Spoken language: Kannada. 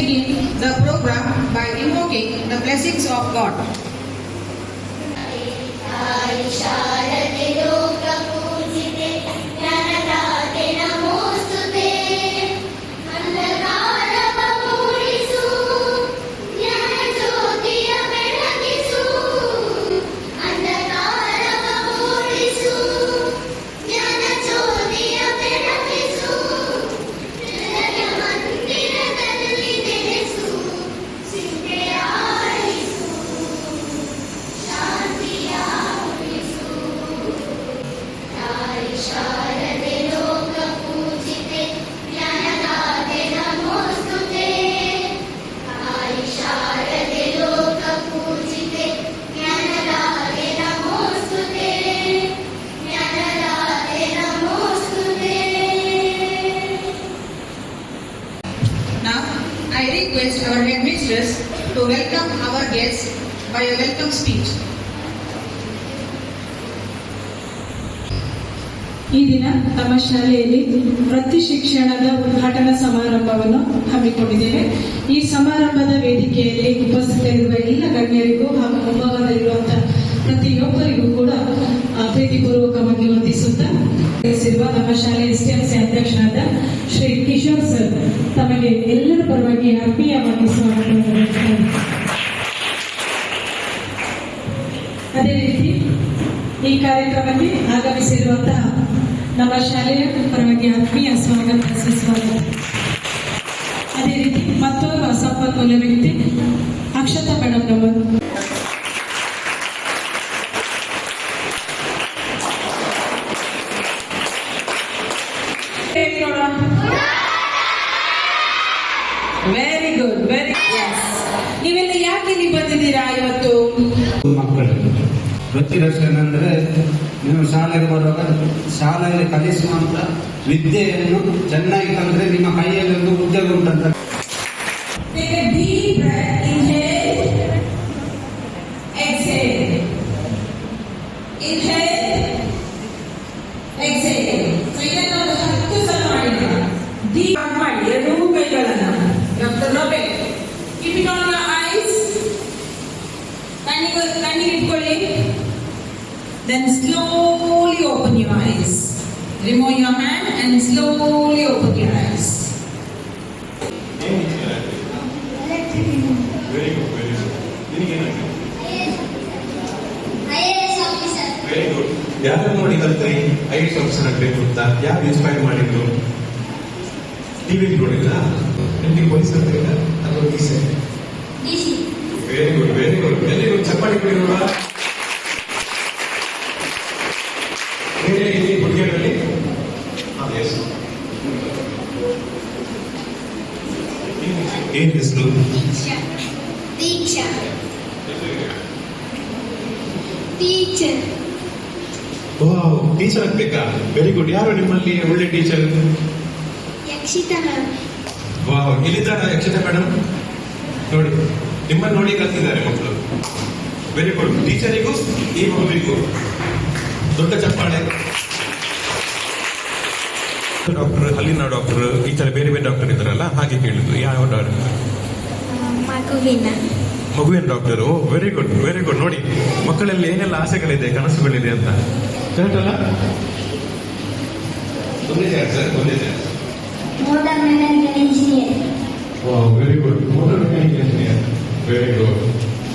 begin the program by invoking the blessings of God. I request our headmistress to welcome our guests by a welcome speech. ಈ ದಿನ ನಮ್ಮ ಶಾಲೆಯಲ್ಲಿ ವೃತ್ತಿ ಶಿಕ್ಷಣದ ಉದ್ಘಾಟನಾ ಸಮಾರಂಭವನ್ನು ಹಮ್ಮಿಕೊಂಡಿದ್ದೇವೆ. ಈ ಸಮಾರಂಭದ ವೇದಿಕೆಯಲ್ಲಿ ಉಪಸ್ಥಿತರಿರುವ ಎಲ್ಲ ಗಣ್ಯರಿಗೂ ಹಾಗೂ ಮುಂಭಾಗದಲ್ಲಿರುವಂತಹ ಪ್ರತಿಯೊಬ್ಬರಿಗೂ ಕೂಡ ಪ್ರೀತಿಪೂರ್ವಕವಾಗಿ ವಂದಿಸುತ್ತಾ ನಮ್ಮ ಶಾಲೆಯ ಎಸ್ಟಿಎಂಸಿ ಅಧ್ಯಕ್ಷರಾದ ಶ್ರೀ ಕಿಶೋರ್ ಸರ್ ತಮಗೆ ಎಲ್ಲರ ಪರವಾಗಿ ಆತ್ಮೀಯವಾಗಿ ಸ್ವಾಗತ. ಅದೇ ರೀತಿ ಈ ಕಾರ್ಯಕ್ರಮಕ್ಕೆ ಆಗಮಿಸಿರುವಂತಹ ನಮ್ಮ ಶಾಲೆಯ ಪರವಾಗಿ ಆತ್ಮೀಯ ಸ್ವಾಗತ ಸುಸ್ವಾಗತ. ಅದೇ ರೀತಿ ಮತ್ತೋರ್ವ ಸಂಪನ್ಮೂಲ ವ್ಯಕ್ತಿ ಅಕ್ಷತಾ ಮೇಡಮ್ ನಮ್ಮನ್ನು ವೆರಿ ಗುಡ್ ವೆರಿ ನೀವೆಲ್ಲ ಯಾಕೆ ಇಲ್ಲಿ ಬಂದಿದ್ದೀರಾ ಇವತ್ತು? ಮಕ್ಕಳು ವೃತ್ತಿ ರಕ್ಷಣೆ ಅಂದ್ರೆ ನೀವು ಶಾಲೆಗೆ ಬರುವಾಗ ಶಾಲೆಯಲ್ಲಿ ಕಲಿಸುವಂತ ವಿದ್ಯೆಯನ್ನು ಚೆನ್ನಾಗಿ ಕಲಿದ್ರೆ ನಿಮ್ಮ ಕೈಯಲ್ಲಿ ಒಂದು ಉದ್ಯೋಗ ಉಂಟಂತ. ಎರಡೂ ಕೈಗಳನ್ನ ಕಣ್ಣಿಗೆ ಇಟ್ಕೊಳ್ಳಿ. Then slowly open your eyes. Remove your hand and slowly open your eyes. Very good, very good. IAS officer. Very good. ಯಾರು ನೋಡಿ ಕಲ್ತ್ರಿ IAS ಆಫೀಸರ್ ಆಗಬೇಕು ಅಂತ? ಯಾರು ಇನ್ಸ್ಪೈರ್ ಮಾಡಿದ್ರು? ಟಿವಿ ನೋಡಿಲ್ಲ? ನಿಮಗೆ ವಯಸ್ಸು ಅಂತ ಅಥವಾ DC? Very good very good very good. ಚಪ್ಪಾಳಿ ಕೊಡಿರುವ ಬೇರೆ ಇಲ್ಲಿ ಹುಡುಗಿಯರಲ್ಲಿ ಎಸ್ ಏನ್ ಹೆಸರು? ದೀಕ್ಷಾ. ಟೀಚರ್. ವಾವ್, ಟೀಚರ್ ಆಗ್ಬೇಕಾ? Very good. ಯಾರು ನಿಮ್ಮಲ್ಲಿ ಒಳ್ಳೆ ಟೀಚರ್? ಯಕ್ಷಿತಾ ಮ್ಯಾಮ್. ವಾವ್, ಎಲ್ಲಿದ್ದಾರ ಯಕ್ಷಿತಾ ಮೇಡಮ್? ನೋಡಿ, ನಿಮ್ಮನ್ನು ನೋಡಿ ಕಲ್ತಿದ್ದಾರೆ ಮಕ್ಕಳು. Very good. ಟೀಚರಿಗೂ ಈ ಮಗುವಿಗೂ ದೊಡ್ಡ ಚಪ್ಪಾಳೆ. ಡಾಕ್ಟರ್, ಅಲ್ಲಿನ ಡಾಕ್ಟರ್, ಈ ತರ ಬೇರೆ ಬೇರೆ ಡಾಕ್ಟರ್ ಇದ್ದಾರಲ್ಲ, ಹಾಗೆ ಕೇಳಿದ್ರು ಯಾವ ಡಾಕ್ಟರ್? ಮಗುವಿನ ಡಾಕ್ಟರ್. ಓ ವೆರಿ ಗುಡ್ ವೆರಿ ಗುಡ್. ನೋಡಿ, ಮಕ್ಕಳಲ್ಲಿ ಏನೆಲ್ಲ ಆಸೆಗಳಿದೆ, ಕನಸುಗಳಿದೆ ಅಂತ. ಕರೆಕ್ಟ್ ಅಲ್ಲ? Sir motor mechanical engineer. Very good. Motor mechanical engineer. Very good.